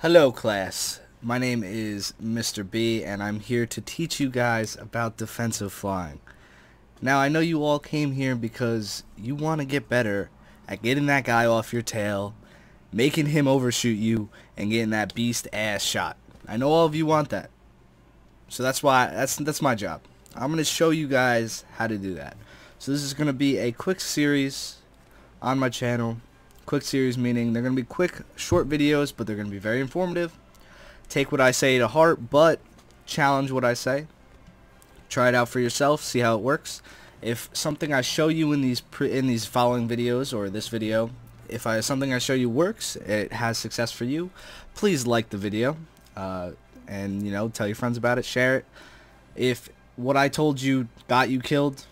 Hello class, my name is Mr. B and I'm here to teach you guys about defensive flying. Now I know you all came here because you want to get better at getting that guy off your tail, making him overshoot you, and getting that beast ass shot. I know all of you want that. So that's my job. I'm going to show you guys how to do that. So this is going to be a quick series on my channel. Quick series meaning they're going to be quick, short videos, but they're going to be very informative. Take what I say to heart, but challenge what I say. Try it out for yourself, see how it works. If something I show you in these following videos or this video, if something I show you works, it has success for you, please like the video, and tell your friends about it, share it. If what I told you got you killed,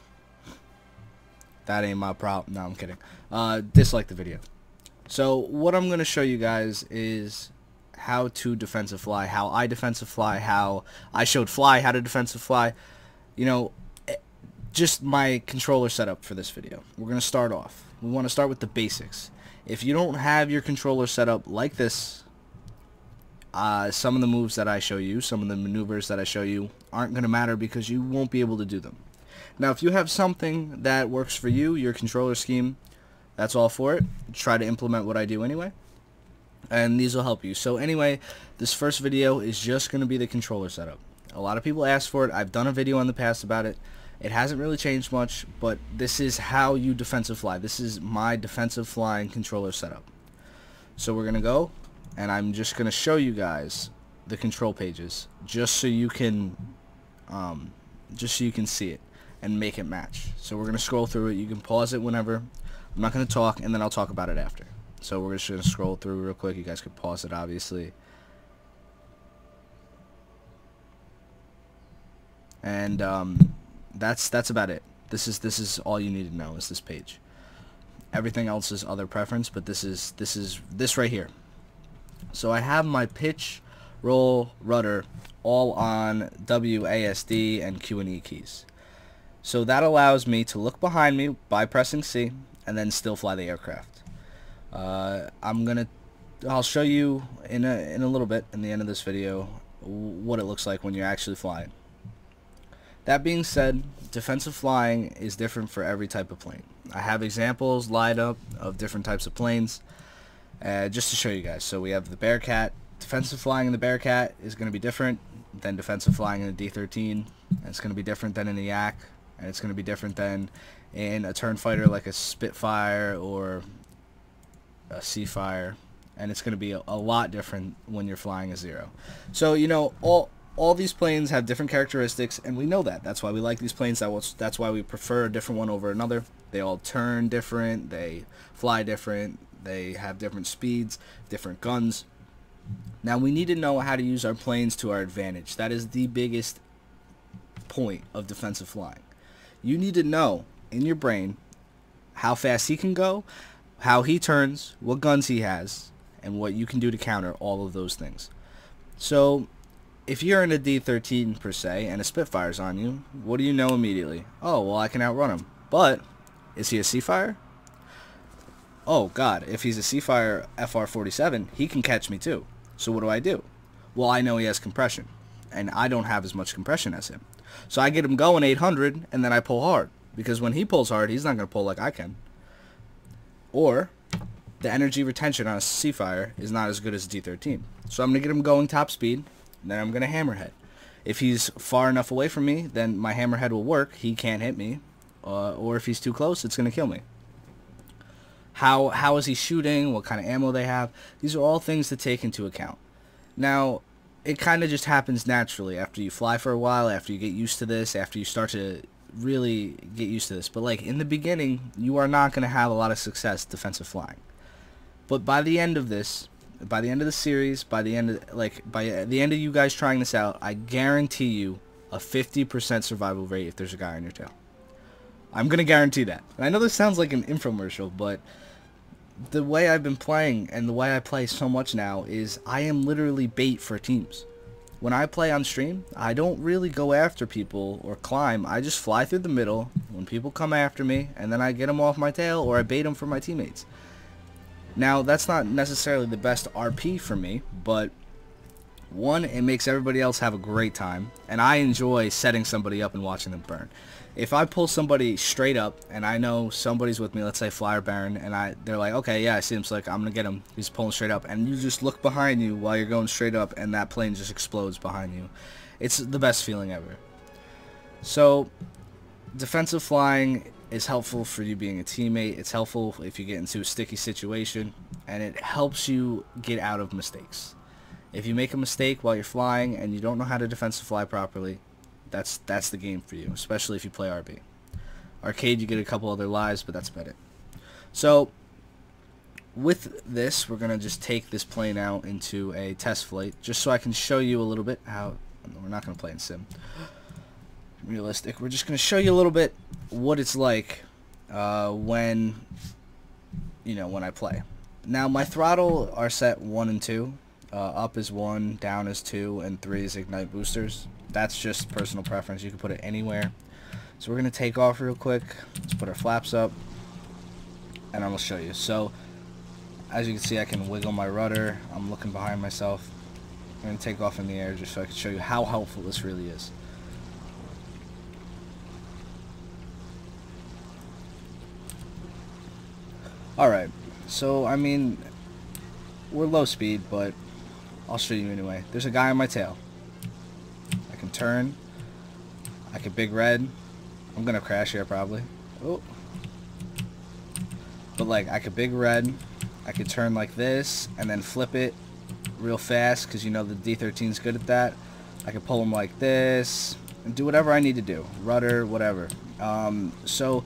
that ain't my problem. No, I'm kidding. Dislike the video. So what I'm going to show you guys is how to defensive fly, how I defensive fly, how I showed Fly how to defensive fly. Just my controller setup for this video. We're going to start off. We want to start with the basics. If you don't have your controller set up like this, some of the moves that I show you, some of the maneuvers that I show you aren't going to matter because you won't be able to do them. Now, if you have something that works for you, your controller scheme, that's all for it. Try to implement what I do anyway, and these will help you. So anyway, this first video is just going to be the controller setup. A lot of people ask for it. I've done a video in the past about it. It hasn't really changed much, but this is how you defensive fly. This is my defensive flying controller setup. So we're going to go, and I'm just going to show you guys the control pages just so you can see it and make it match. So we're going to scroll through it. You can pause it whenever. I'm not going to talk, and then I'll talk about it after. So we're just going to scroll through real quick. You guys could pause it, obviously. And that's about it. This is all you need to know is this page. Everything else is other preference, but this is this right here. So I have my pitch, roll, rudder all on WASD and Q and E keys. So that allows me to look behind me by pressing C and then still fly the aircraft. I'll show you in a little bit in the end of this video what it looks like when you're actually flying. That being said, defensive flying is different for every type of plane. I have examples lined up of different types of planes just to show you guys. So we have the Bearcat. Defensive flying in the Bearcat is going to be different than defensive flying in a D-13. And it's going to be different than in the Yak. And it's going to be different than in a turn fighter like a Spitfire or a Seafire. And it's going to be a lot different when you're flying a Zero. So, all these planes have different characteristics, and we know that. That's why we like these planes. That's why we prefer a different one over another. They all turn different. They fly different. They have different speeds, different guns. Now, we need to know how to use our planes to our advantage. That is the biggest point of defensive flying. You need to know in your brain how fast he can go, how he turns, what guns he has, and what you can do to counter all of those things. So if you're in a D-13 per se and a Spitfire's on you, what do you know immediately? Oh, well, I can outrun him. But is he a Seafire? Oh god, if he's a Seafire FR-47, he can catch me too. So what do? Well, I know he has compression, and I don't have as much compression as him. So I get him going 800, and then I pull hard. Because when he pulls hard, he's not going to pull like I can. Or the energy retention on a Seafire is not as good as a D-13. So I'm going to get him going top speed, and then I'm going to hammerhead. If he's far enough away from me, then my hammerhead will work. He can't hit me. Or if he's too close, it's going to kill me. How is he shooting? What kind of ammo they have? These are all things to take into account. Now, it kind of just happens naturally after you fly for a while, after you get used to this, after you start to really get used to this. But like in the beginning, you are not going to have a lot of success defensive flying. But by the end of this, by the end of the series, by the end of you guys trying this out, I guarantee you a 50% survival rate if there's a guy on your tail. I'm going to guarantee that. And I know this sounds like an infomercial, but the way I've been playing and the way I play so much now is I am literally bait for teams. When I play on stream, I don't really go after people or climb. I just fly through the middle when people come after me, and then I get them off my tail or I bait them for my teammates. Now, that's not necessarily the best RP for me, but one, it makes everybody else have a great time, and I enjoy setting somebody up and watching them burn. If I pull somebody straight up, and I know somebody's with me, let's say Flyer Baron, and they're like, okay, yeah, I see him slick, I'm gonna get him, he's pulling straight up, and you just look behind you while you're going straight up, and that plane just explodes behind you. It's the best feeling ever. So, defensive flying is helpful for you being a teammate. It's helpful if you get into a sticky situation, and it helps you get out of mistakes. If you make a mistake while you're flying and you don't know how to defensive fly properly, that's the game for you, especially if you play RB. Arcade, you get a couple other lives, but that's about it. So, with this, we're going to just take this plane out into a test flight, just so I can show you a little bit how... We're not going to play in sim. Realistic. We're just going to show you a little bit what it's like when I play. Now, my throttle are set 1 and 2. Up is 1, down is 2, and 3 is ignite boosters. That's just personal preference. You can put it anywhere. So we're going to take off real quick. Let's put our flaps up, and I'm going to show you. So, as you can see, I can wiggle my rudder. I'm looking behind myself. I'm going to take off in the air just so I can show you how helpful this really is. Alright, so, I mean, we're low speed, but I'll show you anyway. There's a guy on my tail. I can turn. I can big red. I'm gonna crash here probably. Oh. But like, I could big red. I could turn like this and then flip it real fast because you know the D13 is good at that. I could pull him like this and do whatever I need to do. Rudder, whatever. So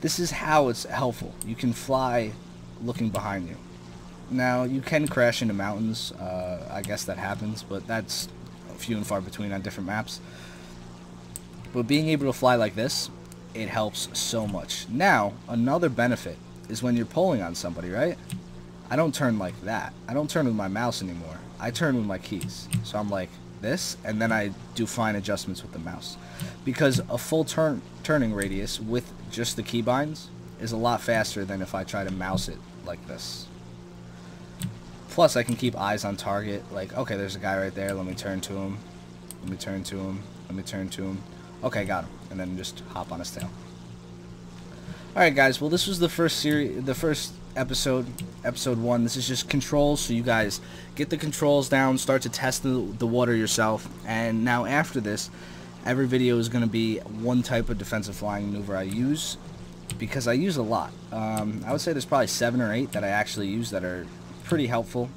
this is how it's helpful. You can fly looking behind you. Now, you can crash into mountains. I guess that happens, but that's few and far between on different maps. But being able to fly like this, it helps so much. Now, another benefit is when you're pulling on somebody, right? I don't turn like that. I don't turn with my mouse anymore. I turn with my keys. So I'm like this, and then I do fine adjustments with the mouse. Because a full turning radius with just the keybinds is a lot faster than if I try to mouse it like this. Plus, I can keep eyes on target. Like, okay, there's a guy right there. Let me turn to him. Let me turn to him. Let me turn to him. Okay, got him. And then just hop on his tail. Alright, guys. Well, this was the first episode, episode 1. This is just controls, so you guys get the controls down, start to test the water yourself. And now after this, every video is going to be one type of defensive flying maneuver I use, because I use a lot. I would say there's probably 7 or 8 that I actually use that are pretty helpful.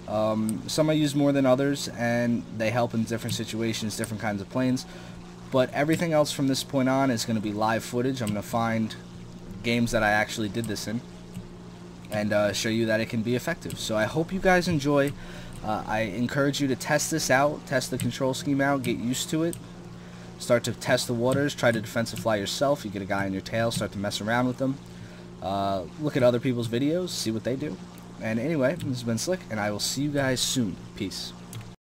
Some I use more than others, and they help in different situations, different kinds of planes. But everything else from this point on is going to be live footage. I'm going to find games that I actually did this in and show you that it can be effective. So I hope you guys enjoy. I encourage you to test this out, test the control scheme out, get used to it. Start to test the waters, try to defensive fly yourself. You get a guy on your tail, start to mess around with them. Look at other people's videos, see what they do. And anyway, this has been Slick, and I will see you guys soon. Peace.